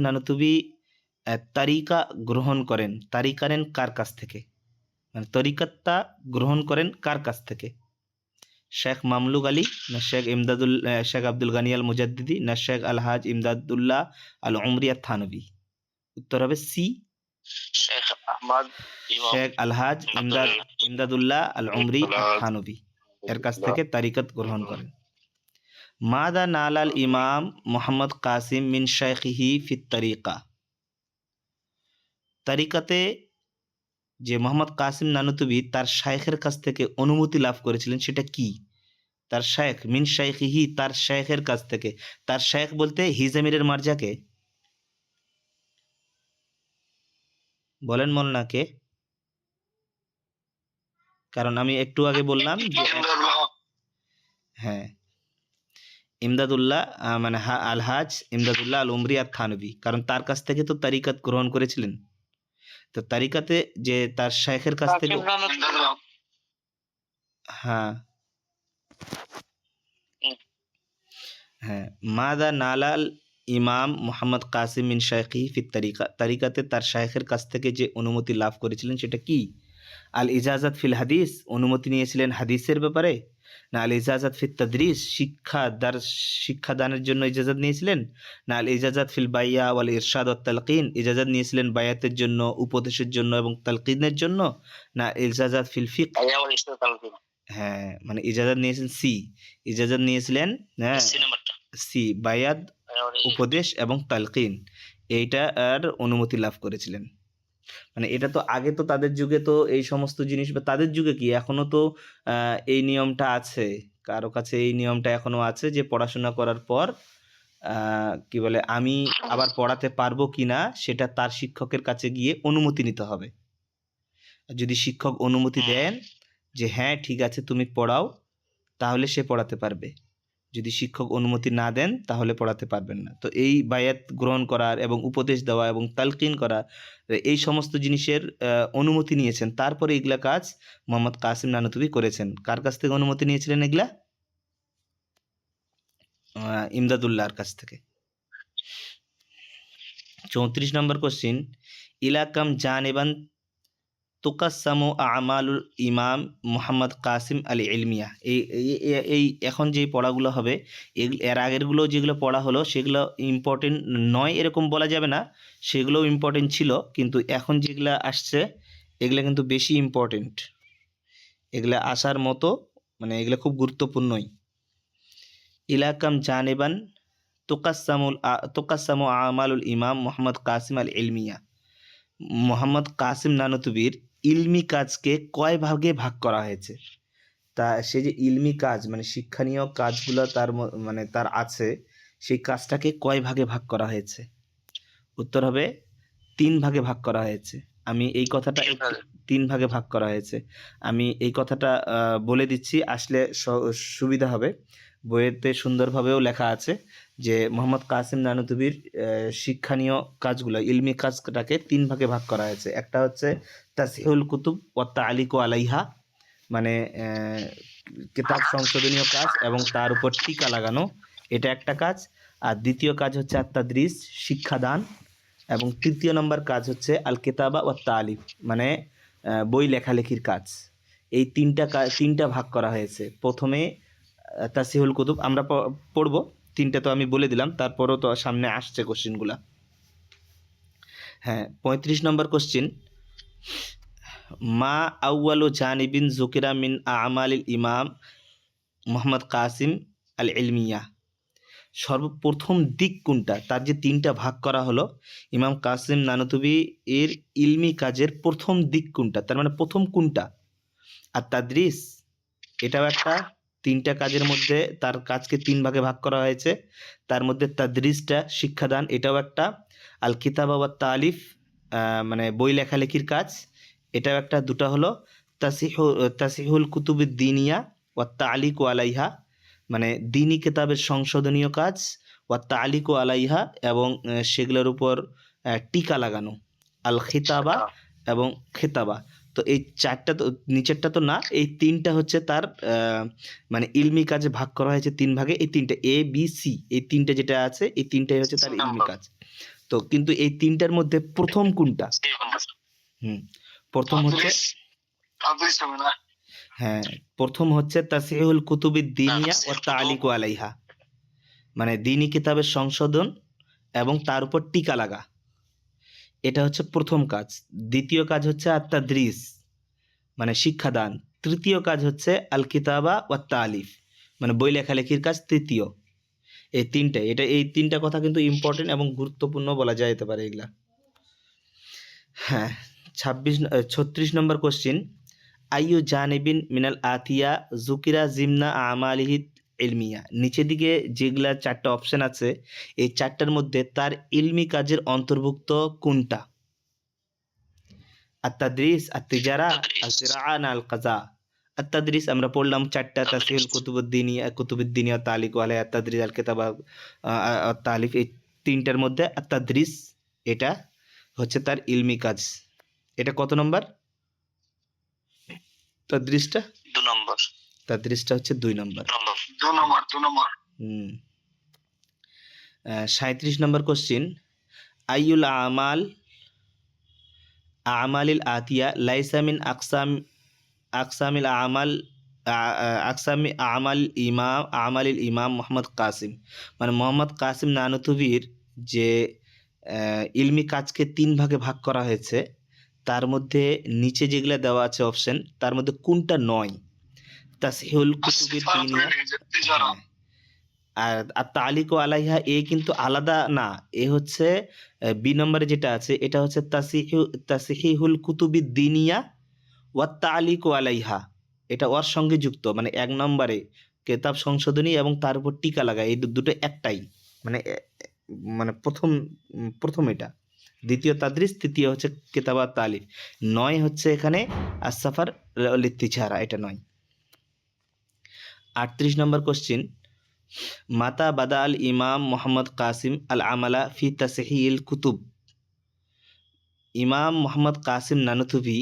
নানুতুবি তারিকা গ্রহণ করেন, তারিকা নেন কার কাছ থেকে, মানে তরিকাতটা গ্রহণ করেন কার কাছ থেকে? শেখ মামলুক আলী, না শেখ আব্দুল গানি আল মুজাদ্দিদি, না শেখ আলহাজ ইমদাদুল্লাহ আল উমরি আত থানভী। উত্তর হবে সি, শেখ আহমদ ইমাম শেখ আলহাজ ইমদাদুল্লাহ আল উমরি আত থানভী এর কাছ থেকে তারিকাত গ্রহণ করেন। মাদা নালাল ইমাম মোহাম্মদ কাসিম মিন শাইখিহি ফিত তারিকা। তারিকাতে যে মোহাম্মদ কাসিম নানুতুবি তার শাইখের কাছ থেকে অনুমতি লাভ করেছিলেন সেটা কি? তার শাইখ মিন শাইখিহি, তার শাইখের কাছ থেকে। তার শাইখ বলতে হিজামিরের মার্জাকে বলেন মোল্লাকে, কারণ আমি একটু আগে বললাম যে হ্যাঁ ইমদাদুল্লাহ মানে আলহাজ ইমদাদুল্লাহ আল উমরি আর থানভী, কারণ তার কাছ থেকে তো তারিকাত গ্রহণ করেছিলেন। তো তারিকাতে যে তার শাইখের কাছ থেকে, হ্যাঁ হ্যাঁ, মাদা নালাল ইমাম মোহাম্মদ কাসিম মিন শাইখিহি ফিত তারিকা, তারিকাতে তার শাইখের কাছ থেকে যে অনুমতি লাভ করেছিলেন সেটা কি? আল ইজাজাত ফিল হাদিস, অনুমতি নিয়েছিলেন হাদিসের ব্যাপারে, না আল ইজাজাত ফিত তাদরিস, শিক্ষাদানের জন্য ইজাজত নিয়েছিলেন, না আল ইজাজাত ফিল বাইয়া ওয়াল ইরশাদ ওয়াত তালকিন, ইজাজত নিয়েছিলেন বায়াতের জন্য, উপদেশের জন্য এবং তালকিনের জন্য, না ইজাজাত ফিল ফিক। হ্যাঁ, মানে ইজাজত নিয়েছিলেন সি, ইজাজত নিয়েছিলেন হ্যাঁ সি, বায়াত, উপদেশ এবং তালকিন, এইটা আর অনুমতি লাভ করেছিলেন। মানে এটা তো আগে তো তাদের যুগে তো এই সমস্ত জিনিস, বা তাদের যুগে কি এখনো তো এই নিয়মটা আছে, কারো কাছে এই নিয়মটা এখনো আছে যে পড়াশোনা করার পর কি বলে আমি আবার পড়াতে পারবো কিনা সেটা তার শিক্ষকের কাছে গিয়ে অনুমতি নিতে হবে। যদি শিক্ষক অনুমতি দেন যে হ্যাঁ ঠিক আছে তুমি পড়াও, তাহলে সে পড়াতে পারবে। যদি শিক্ষক অনুমতি না দেন তাহলে পড়াতে পারবেন না। তো এই বায়াত গ্রহণ করার এবং উপদেশ দেওয়া এবং তালকিন করা, এই সমস্ত জিনিসের অনুমতি নিয়েছেন, তারপরে এগুলা কাজ মোহাম্মদ কাসিম নানুতুবি করেছেন। কার কাছ থেকে অনুমতি নিয়েছিলেন এগুলা? ইমদাদুল্লাহর কাছ থেকে। 34 নম্বর কোশ্চিন, ইলাকাম জানিবান তুকাসামু আমালুল ইমাম মোহাম্মদ কাসিম আল ইলমিয়া। এই এখন যে পড়াগুলো হবে, এর আগেরগুলো যেগুলো পড়া হলো সেগুলো ইম্পর্টেন্ট নয় এরকম বলা যাবে না, সেগুলোও ইম্পর্টেন্ট ছিল, কিন্তু এখন যেগুলো আসছে এগুলো কিন্তু বেশি ইম্পর্টেন্ট, এগুলো আসার মতো, মানে এগুলো খুব গুরুত্বপূর্ণই। ইলাকাম জানিবান তুকাসামু আমালুল ইমাম মোহাম্মদ কাসিম আল ইলমিয়া। মোহাম্মদ কাসিম নানুতুবির ইলমি কাজকে কয় ভাগে ভাগ করা হয়েছে? তা সে যে ইলমি কাজ মানে শিক্ষণীয় কাজগুলো তার মানে তার আছে, সেই কাজটাকে কয় ভাগে ভাগ করা হয়েছে? উত্তর হবে 3 ভাগে ভাগ করা হয়েছে। আমি এই কথাটা 3 ভাগে ভাগ করা হয়েছে, আমি এই কথাটা বলে দিচ্ছি, আসলে সুবিধা হবে। বইয়েতে সুন্দরভাবেও লেখা আছে যে মোহাম্মদ কাসিম নানুতুবির শিক্ষণীয় কাজগুলো, ইলমি কাজটাকে 3 ভাগে ভাগ করা হয়েছে। একটা হচ্ছে তাসহিহুল কুতুব ওয়া তালিকু আলাইহা, মানে কিতাব সংশোধনীয় কাজ এবং তার উপর টিকা লাগানো, এটা একটা কাজ। আর দ্বিতীয় কাজ হচ্ছে আত-তাদরিস, শিক্ষাদান। এবং তৃতীয় নম্বর কাজ হচ্ছে আল কিতাবা ওয়া তালিফ, মানে বই লেখালেখির কাজ। এই তিনটা ভাগ করা হয়েছে। প্রথমে তাসহিহুল কুতুব আমরা পড়বো, 3টা তো আমি বলে দিলাম, তারপরও তো সামনে আসছে কোশ্চিনগুলা। হ্যাঁ, 35 নম্বর কোশ্চিন, মা আউয়ালু জানিবিন যুকিরা মিন আমালিল ইমাম মোহাম্মদ কাসিম আল ইলমিয়া। সর্বপ্রথম দিক কোনটা? তার যে 3টা ভাগ করা হলো, ইমাম কাসিম নানুতুবি এর ইলমি কাজের প্রথম দিক কোনটা, তার মানে প্রথম কোনটা? আর তাদরিস, এটাও একটা। তিনটা কাজের মধ্যে তার কাজকে তিন ভাগে ভাগ করা হয়েছে। তার মধ্যে তাদরিসটা শিক্ষাদান, এটাও একটা। আল কিতাবা ওয়া তালিফ মানে বই লেখালেখির কাজ, এটাও একটা। দুটা হলো তাসিহুল কুতুবিদ দিনিয়া ওয়া তালিকু আলাইহা, মানে দিনী কিতাবের সংশোধনীয় কাজ, ওয়া তালিকু আলাইহা এবং সেগুলোর উপর টিকা লাগানো, আল খিতাবা এবং খেতাবা। তো এই চারটা তো, নিচেরটা তো না, এই তিনটা হচ্ছে তার মানে ইলমি কাজে ভাগ করা হয়েছে তিন ভাগে। এই তিনটা এ বি সি, এই তিনটা যেটা আছে এই তিনটাই হচ্ছে তার ইলমি কাজ। তো কিন্তু এই তিনটার মধ্যে প্রথম কোনটা? প্রথম হচ্ছে, হ্যাঁ, প্রথম হচ্ছে তাসহিহুল কুতুবিদ দিনিয়া ওয়া তালিকু আলাইহা, মানে দিনী কিতাবের সংশোধন এবং তার উপর টিকা লাগা, এটা হচ্ছে প্রথম কাজ। দ্বিতীয় কাজ হচ্ছে আত-তাদরিস, মানে শিক্ষাদান। তৃতীয় কাজ হচ্ছে আল কিতাবা ওয়া তালিফ, মানে বই লেখালেখির কাজ তৃতীয়। এই তিনটা, এই তিনটা কথা কিন্তু ইম্পর্টেন্ট এবং গুরুত্বপূর্ণ বলা যেতে পারে এগুলা। হ্যাঁ, 36 নম্বর কোশ্চিন, আইয়ু জানিবিন মিনাল আতিয়া জুকিরা জিমনা আমালিহি ইলমিয়া। নিচের দিকে যেগুলা চারটা অপশন আছে, এই চারটার মধ্যে তার ইলমি কাজের অন্তর্ভুক্ত কোনটা? আত-তাদরিস, আত-তিজারা, আল-জিরাআ না আল-কাযা? আত-তাদরিস আমরা পড়লাম চারটা, তাসহিহুল কুতুবুদ্দিনিয়া, তালিকু আলাইহা, আত-তাদরিস, আল কিতাবা, তালিফ। এই তিনটার মধ্যে আত-তাদরিস এটা হচ্ছে তার ইলমি কাজ। এটা কত নম্বর? তাদরিসটা 2 নম্বর। তাদরিসটা হচ্ছে 2 নম্বর। 2 নম্বর। 37 নম্বর কোশ্চিন, আইয়ুল আমালিল আতিয়া লাইসা মিন আকসামিল আমালিল ইমাম মোহাম্মদ কাসিম। মানে মোহাম্মদ কাসিম নানুতুবির যে ইলমি কাজকে তিন ভাগে ভাগ করা হয়েছে, তার মধ্যে নিচে যেগুলো দেওয়া আছে অপশন, তার মধ্যে কোনটা নয়? তাসহিহুল কুতুবিদ দিনিয়া, আর তালিকু আলাইহা এ কিন্তু আলাদা না, এ হচ্ছে বি নম্বরে যেটা আছে এটা হচ্ছে তাসহিহুল কুতুবিদ দিনিয়া ওয়া তালিকু আলাইহা, এটা ওর সঙ্গে যুক্ত। মানে এক নম্বরে কেতাব সংশোধনী এবং তার উপর টিকা লাগা, এই দুটো একটাই, মানে মানে প্রথম এটা। দ্বিতীয় তাদরিস, তৃতীয় হচ্ছে কেতাব আর তালিফ। নয় হচ্ছে এখানে আসসাফার লিত্তিছাড়া, এটা নয়। 38 নম্বর কোশ্চিন, মাতা বাদা আল ইমাম মোহাম্মদ কাসিম আল আমালা ফি তাসহিহিল কুতুব। ইমাম মোহাম্মদ কাসিম নানুতুবি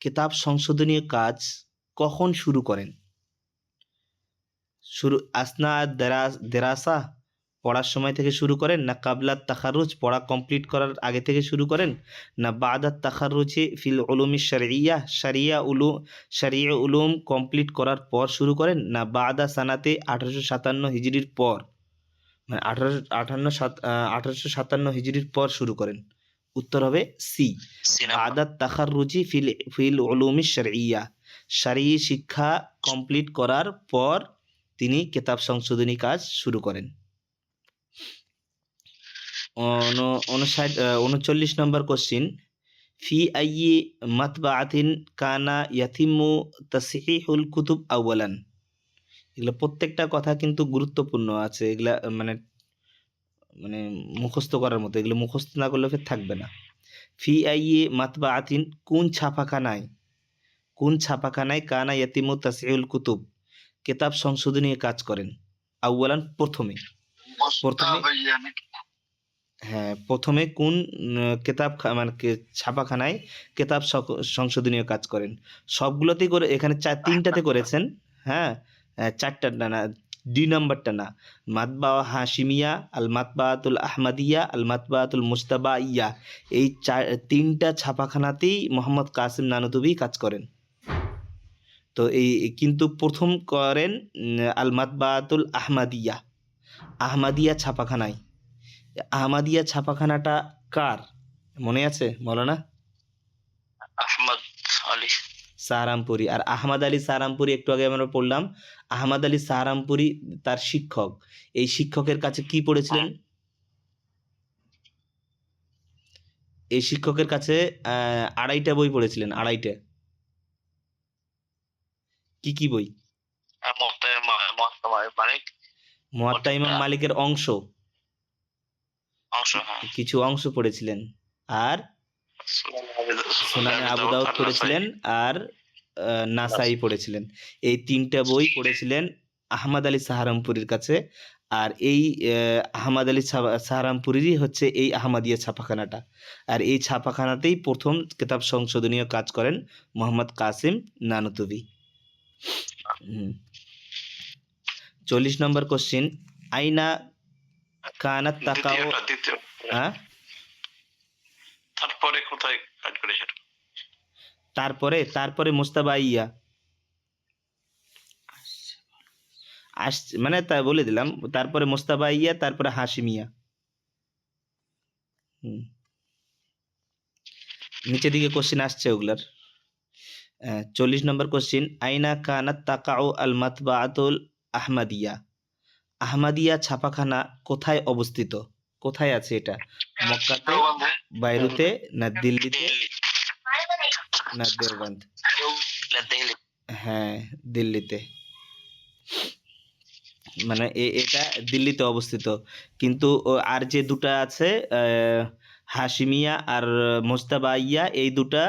কিতাব সংশোধনীয় কাজ কখন শুরু করেন? আসনা দেরাসা, পড়ার সময় থেকে শুরু করেন, না কাবলাত তাখারুজ, পড়া কমপ্লিট করার আগে থেকে শুরু করেন, না বাদাত তাখারুজে ফিল উলুমি শরিয়া উলুম কমপ্লিট করার পর শুরু করেন, না বাদা সানাতে 1857 হিজরির পর, মানে 1857 হিজরির পর শুরু করেন? উত্তর হবে সি, বাদাত তাখারুজি ফিল উলুমি শরিয়া, শরঈ শিক্ষা কমপ্লিট করার পর তিনি কিতাব সংশোধনী কাজ শুরু করেন। 39 নম্বর কোশ্চিন, ফি আইয়ি মাতবাআতিন কানা ইয়াতিমু তাসহিহুল কুতুব আউয়ালান। এগুলো প্রত্যেকটা কথা কিন্তু গুরুত্বপূর্ণ আছে, এগুলা মানে মানে মুখস্থ করার মতো, এগুলো মুখস্থ না করলে ফের থাকবে না। ফি আইয়ি মাতবাআতিন, কোন ছাপাখানায় কানা ইয়াতিমু তাসহিহুল কুতুব কিতাব সংশোধনী কাজ করেন? আউয়ালান, প্রথমে হ্যাঁ, প্রথমে কোন মানে ছাপাখানায় কিতাব সংশোধনীয় কাজ করেন? সবগুলোতেই করে, এখানে তিনটাতে করেছেন। হ্যাঁ, চারটা না, 2 নম্বরটা না। মাতবা হাশিমিয়া, আল মাতবাতুল আহমদিয়া, আল মাতবাতুল মুস্তাবাইয়া, এই তিনটা ছাপাখানাতেই মোহাম্মদ কাসিম নানুতুবি কাজ করেন। তো এই কিন্তু প্রথম করেন আল মাতবাতুল আহমদিয়া ছাপাখানায়। আহমদিয়া ছাপাখানাটা কার মনে আছে মৌলানা? আহমদ আলী সাহারানপুরি। আর আহমদ আলী সাহারানপুরি একটু আগে আমরা পড়লাম, আহমদ আলী সাহারানপুরি তার শিক্ষক। এই শিক্ষকের কাছে কি পড়েছিলেন? এই শিক্ষকের কাছে 2.5টা বই পড়েছিলেন। 2.5টা কি বই? মালিক মুয়াত্তা ইমাম মালিকের অংশ অংশ, হ্যাঁ। কিছু অংশ পড়েছিলেন, আর সুনানে আবু দাউদ পড়েছিলেন, আর নাসাই পড়েছিলেন। এই 3টা বই পড়েছিলেন আহমদ আলী সাহারানপুরীর কাছে। আর এই আহমদ আলী সাহারানপুরীরই হচ্ছে এই আহমদিয়া ছাপাখানাটা। আর এই ছাপাখানাতেই প্রথম কিতাব সংশোধনীয় কাজ করেন মোহাম্মদ কাসিম নানুতুবি। 40 নম্বর কোশ্চিন, আইনা কানাত তাকাও। দ্বিতীয় হ্যাঁ, তারপরে কোথায় কাজ করেছেন? তারপরে মুস্তাবাইয়া আসছে, মানে তা বলে দিলাম। তারপরে মুস্তাবাইয়া, তারপরে হাশিমিয়া। নিচের দিকে কোশ্চিন আসছে ওগুলার। 40 নম্বর কোশ্চিন, আইনা কানাত তাকাউ আল মাতবাআতুল আহমদিয়া। আহমদিয়া ছাপাখানা কোথায় অবস্থিত? কোথায় আছে এটা? মক্কাতে, বাইরুতে, না দিল্লিতে, না দেওবন্দ? হ্যাঁ, দিল্লিতে। মানে এটা দিল্লিতে অবস্থিত। কিন্তু আর যে দুটা আছে হাশিমিয়া আর মোস্তাবাইয়া, এই দুটা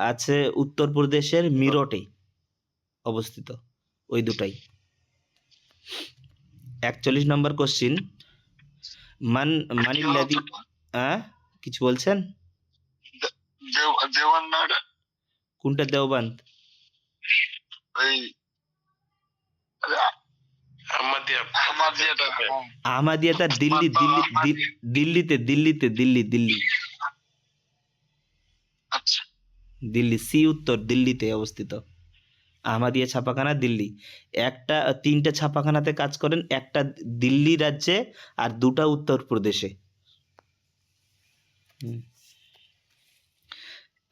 আছে উত্তরপ্রদেশের মিরটে অবস্থিত, ওই দুটাই। 41 নম্বর কোশ্চিন, মানিল্লাদি। কিছু বলছেন? কোনটা দেওবন্দ? আহমদিয়াটা দিল্লি সি উত্তর, দিল্লিতে অবস্থিত আহমদিয়া ছাপাখানা, দিল্লি। 3টা ছাপাখানাতে কাজ করেন, একটা দিল্লি রাজ্যে আর 2টা উত্তরপ্রদেশে।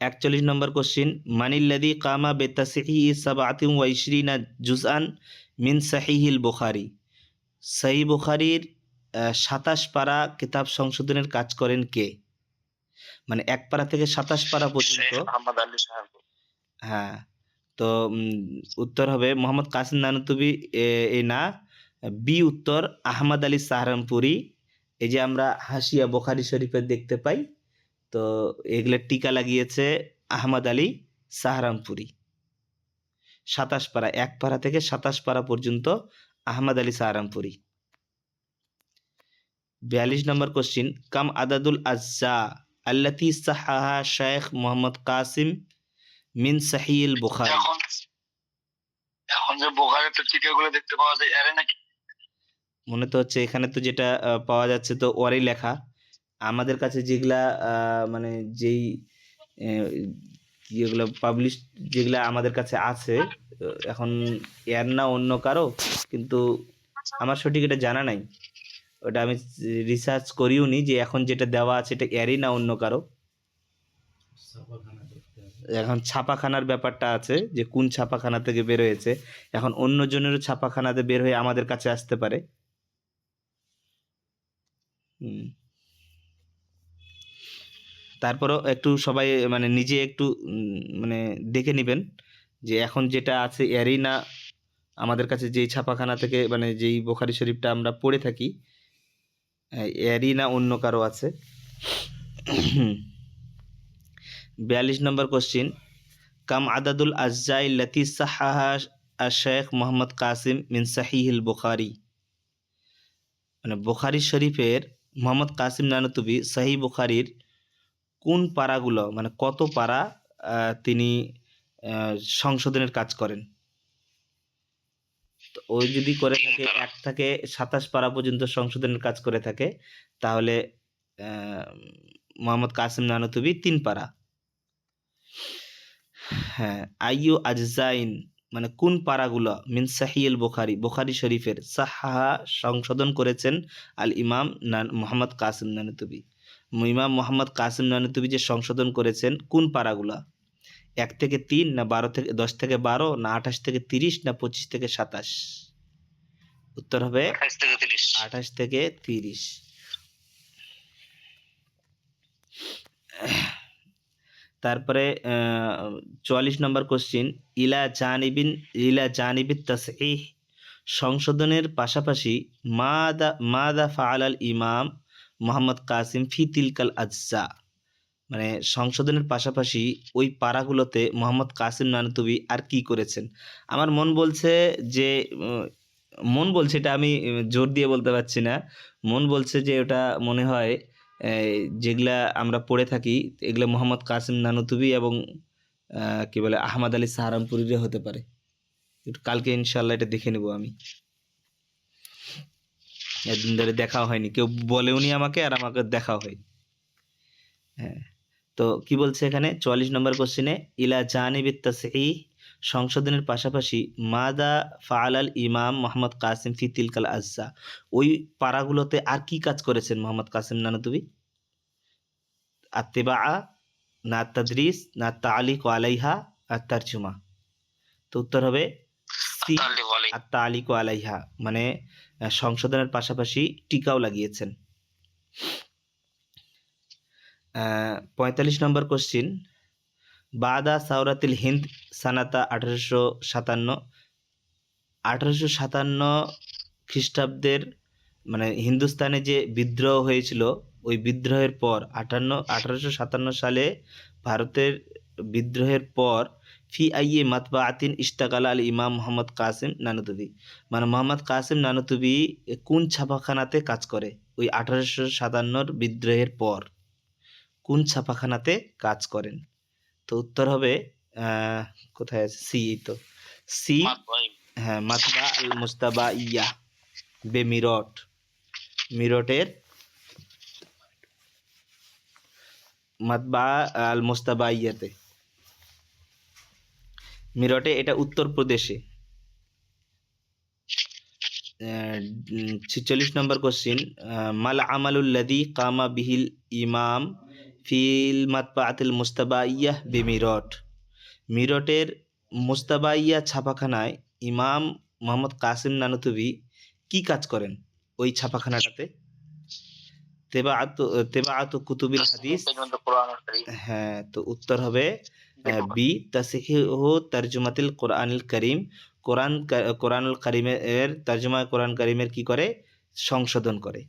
41 নম্বর কোশ্চিন, মানিল্লাদি কামা বেতাসিহি 27 জুজআন মিন সাহিহিল বুখারী। সহিহ বুখারীর 27 পারা কিতাব সংশোধনের কাজ করেন কে? মানে 1 পারা থেকে 27 পারা পর্যন্ত। হ্যাঁ, তো উত্তর হবে মোহাম্মদ কাসিম নানুতুবি, এ না। বি উত্তর আহমদ আলী সাহারানপুরি। এই যে আমরা হাসিয়া বুখারী শরীফে দেখতে পাই, তো এগুলো টিকা লাগিয়েছে আহমদ আলী সাহারানপুরি। 27 পারা, 1 পারা থেকে 27 পারা পর্যন্ত আহমদ আলী সাহারানপুরি। 42 নম্বর কোশ্চিন, কাম আদাদুল আজ্জা আল্লাতি সাহাহা শেখ মোহাম্মদ কাসিম মিন সাহিহিল বুখারী। এখন যে বুখারীতে টিকাগুলো দেখতে পাওয়া যায়, এর নাকি মনে তো হচ্ছে এখানে তো যেটা পাওয়া যাচ্ছে তো ওরই লেখা। আমাদের কাছে যেগুলা মানে যেই যেগুলো পাবলিশ, যেগুলা আমাদের কাছে আছে এখন, এর না অন্য কারো, কিন্তু আমার সঠিক এটা জানা নাই। ওটা আমি রিসার্চ করিও নি যে এখন যেটা দেওয়া আছে এটা এরই না অন্য কারো। এখন ছাপাখানার ব্যাপারটা আছে যে কোন ছাপাখানা থেকে বের হয়েছে, এখন অন্য জনেরও ছাপাখানাতে বের হয়ে আমাদের কাছে আসতে পারে। তারপরও একটু সবাই মানে নিজে একটু মানে দেখে নেবেন যে এখন যেটা আছে এরই না আমাদের কাছে যেই ছাপাখানা থেকে, মানে যেই বুখারী শরীফটা আমরা পড়ে থাকি, এরই না অন্য কারো আছে। 42 নম্বর কোশ্চিন, কাম আদাদুল আজ্জাই লাতি সাহাহা শেখ মোহাম্মদ কাসিম মিন সাহিহিল বুখারী। মানে বুখারী শরীফের মোহাম্মদ কাসিম নানুতুবি সহিহ বুখারীর কোন পারাগুলো, মানে কত পারা তিনি সংশোধনের কাজ করেন? তো ওই যদি করে থাকে 1 থেকে 27 পারা পর্যন্ত সংশোধনের কাজ করে থাকে, তাহলে মোহাম্মদ কাসিম নানুতুবি 3 পারা। হ্যাঁ, আইয়ু আজজাইন মানে কোন পারাগুলো মিন সাহিহিল বুখারী, বুখারী শরীফের সাহাহা সংশোধন করেছেন আল ইমাম মোহাম্মদ কাসিম নানুতুবি। ইমাম মোহাম্মদ কাসিম নানুতুবি যে সংশোধন করেছেন কোন পারাগুলা? 1 থেকে 3, না 10 থেকে 12, না 28 থেকে 30, না 25 থেকে 27? উত্তর হবে 28 থেকে 30। তারপরে 44 নম্বর কোশ্চিন, ইলা জানিবিত তাসহিহ সংশোধনের পাশাপাশি মাদা ফাআলাল ইমাম মোহাম্মদ কাসিম ফি তিলকাল আজজা, মানে সংশোধনের পাশাপাশি ওই পাড়াগুলোতে মোহাম্মদ কাসিম নানুতুবি আর কি করেছেন। আমার মন বলছে যে মন বলছে, এটা আমি জোর দিয়ে বলতে পারছি না, মন বলছে যে ওটা মনে হয় যেগুলা আমরা পড়ে থাকি এগুলো মোহাম্মদ কাসিম নানুতুবি এবং কি বলে আহমদ আলী সাহারানপুরিরও হতে পারে। একটু কালকে ইনশাল্লাহ এটা দেখে নেব আমি, একদিন ধরে দেখাও হয়নি, কেউ বলেওনি আমাকে আর আমাকে দেখাও হয়নি। হ্যাঁ, তো কি বলছে এখানে 44 নম্বর কোশ্চেনে, ইলা জানিবিত তাসহিহ, সংশোধনের পাশাপাশি মাদা ফাআলাল ইমাম মোহাম্মদ কাসিম ফি তিলকাল আজজা, ওই পাড়াগুলোতে আর কি কাজ করেছেন মোহাম্মদ কাসিম নানুতুবি? আত্তিবা, না তাদরিস, না তালিক আলাইহা, আর তারজুমা। তো উত্তর হবে সি, আত-তালিক আলাইহা, মানে সংশোধনের পাশাপাশি টিকাও লাগিয়েছেন। 45 নম্বর কোশ্চিন, বাদা সাওরাতিল হিন্দ সানাতা 1857 খ্রিস্টাব্দের, মানে হিন্দুস্তানে যে বিদ্রোহ হয়েছিল ওই বিদ্রোহের পর 1857 সালে ভারতের বিদ্রোহের পর ফি আইয়ে মাতবাআতিন ইশতাগাল আল ইমাম মোহাম্মদ কাসিম নানুতুবি, মানে মোহাম্মদ কাসিম নানুতুবি কোন ছাপাখানাতে কাজ করে ওই 1857 বিদ্রোহের পর, কোন ছাপাখানাতে কাজ করেন? তো উত্তর হবে কোথায় আছে, সি, এই তো সি, হ্যাঁ, মাতবা আল মুস্তাবা ইয়া বে মিরট, মিরটের মাতবা আল মুস্তাবা ইয়াতে, মিরটে, এটা উত্তরপ্রদেশে। 46 নম্বর কোশ্চিন, মাল আমালুল্লাযী কামা বিহিল ইমাম ফিল মাতবাআতিল মুস্তাবাইয়াহ বিমিরট, মিরটের মুস্তাবাইয়া ছাপাখানায় ইমাম মোহাম্মদ কাসিম নানুতুবি কি কাজ করেন ওই ছাপাখানাটাতে? তেবাআতু কুতুবিল হাদিস, হ্যাঁ, তো উত্তর হবে বি, তাসহিহু তারজুমাতিল কোরআনিল কারীম, কোরআনুল কারীমের তর্জমা, কোরআন কারীমের কি করে, সংশোধন করে।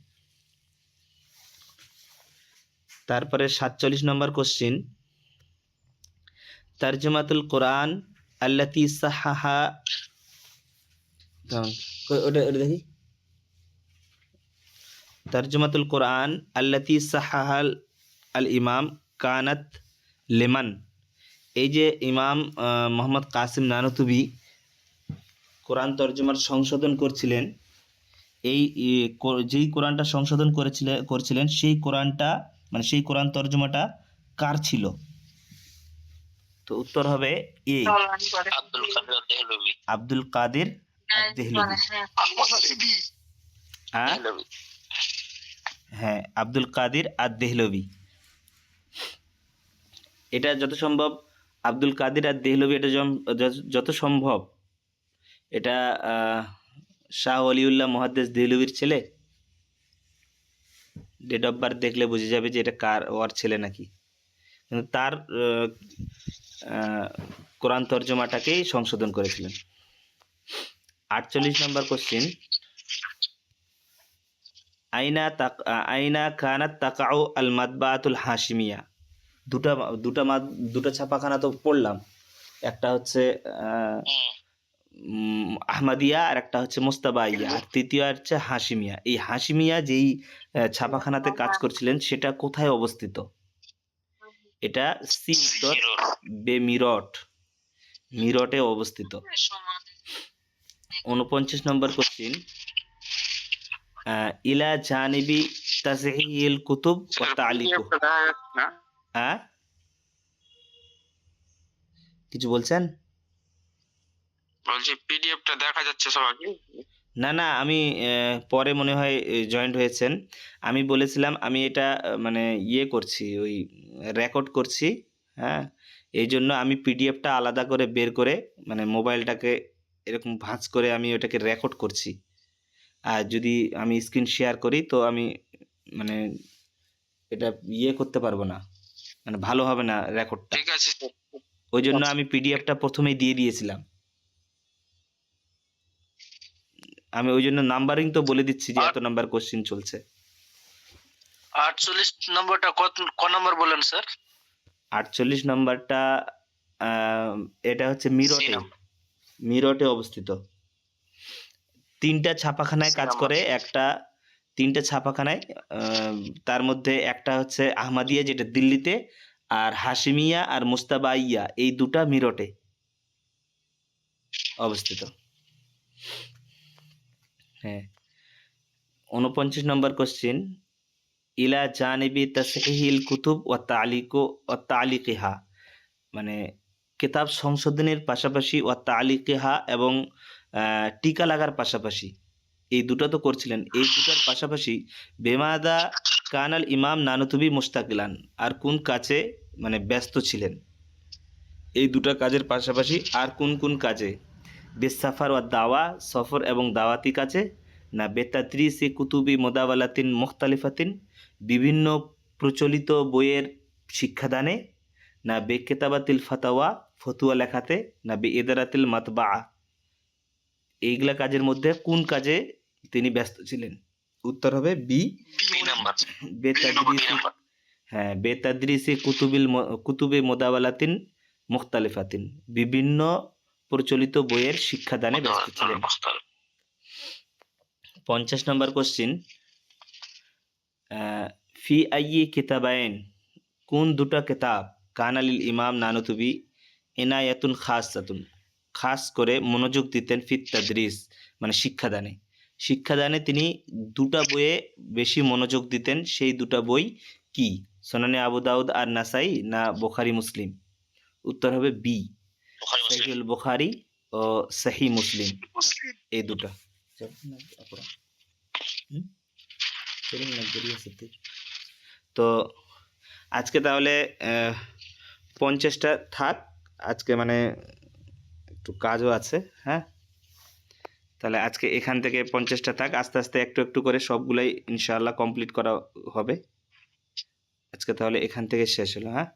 তারপরে 47 নম্বর কোশ্চিন, তর্জমাতুল কোরআন আল্লাতী সাহাহা, ওটা দেখি, তর্জমাতুল কোরআন আল্লাতী সাহাহাল আল ইমাম কানাত লিমান, এই যে ইমাম মোহাম্মদ কাসিম নানুতুবি কোরআন তর্জমার সংশোধন করছিলেন, এই যেই কোরআনটা সংশোধন করছিলেন সেই কোরআনটা, মানে সেই কোরআন তর্জমাটা কার ছিল? তো উত্তর হবে এ, আব্দুল কাদের আদ-দেহলভী। হ্যাঁ, আব্দুল কাদের আদ-দেহলভী, এটা যত সম্ভব আব্দুল কাদের আদ-দেহলভী, এটা যত সম্ভব এটা শাহ ওলিউল্লাহ মুহাদ্দিস দেহলভীর ছেলে। ডেট অফ বার্থ দেখলে বুঝে যাবে যে এটা কার, ওর ছেলে নাকি, কিন্তু তার কোরআন তর্জমাটাকেই সংশোধন করেছিলেন। 48 নম্বর কোশ্চিন, আইনা কানাত তাকাউ আল মাতবাআতুল হাশিমিয়া, দুটা ছাপাখানা তো পড়লাম, একটা হচ্ছে আহমদিয়া আর একটা হচ্ছে মুস্তাবাইয়া, আর তৃতীয় হচ্ছে হাশিমিয়া। এই হাশিমিয়া যেই ছাপাখানাতে কাজ করছিলেন সেটা কোথায় অবস্থিত? এটা সি উত্তর, বে মিরট, মিরটে অবস্থিত। 49 নম্বর কোশ্চিন, ইলা জানিবি তাসহিহিল কুতুব ওয়া তালিকু, হ্যাঁ কিছু বলছেন? বলছি পিডিএফটা দেখা যাচ্ছে সবাইকে? না, আমি পরে মনে হয় জয়েন্ট হয়েছেন। আমি বলেছিলাম আমি এটা মানে ইয়ে করছি, ওই রেকর্ড করছি, হ্যাঁ, এই জন্য আমি পিডিএফটা আলাদা করে বের করে, মানে মোবাইলটাকে এরকম ভাঁজ করে আমি ওটাকে রেকর্ড করছি। আর যদি আমি স্ক্রিন শেয়ার করি তো আমি মানে এটা ইয়ে করতে পারবো না, মানে ভালো হবে না রেকর্ডটা, ঠিক আছে, ওই জন্য আমি পিডিএফটা প্রথমেই দিয়ে দিয়েছিলাম। আমি ওই জন্য নাম্বারিং তো বলে দিচ্ছি যে এত নাম্বার কোশ্চিন চলছে। 48 নম্বরটা ক নম্বর বলেন স্যার? 48 নম্বরটা এটা হচ্ছে মিরটে, মিরটে অবস্থিত। তিনটা ছাপাখানায় কাজ করে, তিনটা ছাপাখানায়, তার মধ্যে একটা হচ্ছে আহমদিয়া যেটা দিল্লিতে, আর হাশিমিয়া আর মুস্তাবাইয়া এই দুটা মিরটে অবস্থিত। হ্যাঁ। 49 নম্বর কোশ্চিন, ইলা জানিবি তাসহিহিল কুতুব ওয়া তালিকিহা, মানে কিতাব সংশোধনের পাশাপাশি ওয়া তালিকিহা এবং টিকা লাগার পাশাপাশি, এই দুটো তো করছিলেন, এই দুটার পাশাপাশি বেমাদা কানাল ইমাম নানুতুবি মুস্তাকিলান, আর কোন কাজে মানে ব্যস্ত ছিলেন? এই দুটা কাজের পাশাপাশি আর কোন কোন কাজে? বেসাফার ওয়া দাওয়া, সফর এবং দাওয়াতি কাজে, না বেতাদ্রিসি কুতুবি মোদাওয়ালাতিন মুখতালিফাতিন, বিভিন্ন প্রচলিত বইয়ের শিক্ষাদানে, না বেকেতাবাতিল ফাতাওয়া, ফতুয়া লেখাতে, না বে ইদারাতিল মাতবা, এইগুলা কাজের মধ্যে কোন কাজে তিনি ব্যস্ত ছিলেন? উত্তর হবে বি নাম্বার। বেতাদ্রিসি। হ্যাঁ, বেতাদ্রিসি কুতুবে মোদাওয়ালাতিন মুখতালিফাতিন, বিভিন্ন প্রচলিত বইয়ের শিক্ষাদানে ব্যস্ত ছিলেন। 50 নম্বর কোশ্চিন, ফি আইয়ি কিতাবাইন, কোন দুটা কিতাব কানালিল ইমাম নানুতুবি ইনায়াতুন খাসাতুন, খাস করে মনোযোগ দিতেন, ফিত তাদরিস মানে শিক্ষাদানে, শিক্ষাদানে তিনি দুটা বইয়ে বেশি মনোযোগ দিতেন, সেই দুটা বই কি? সুনানে আবু দাউদ আর নাসাই, না বুখারী মুসলিম? উত্তর হবে বি সহিহুল বুখারী ও সহিহ মুসলিম, এই দুটা। তো আজকে তাহলে 50টা থাক, আজকে মানে একটু কাজও আছে। হ্যাঁ, তাহলে আজকে এখান থেকে 50টা থাক, আস্তে আস্তে একটু একটু করে সবগুলাই ইনশাআল্লাহ কমপ্লিট করা হবে। আজকে তাহলে এখান থেকে শেষ হলো। হ্যাঁ।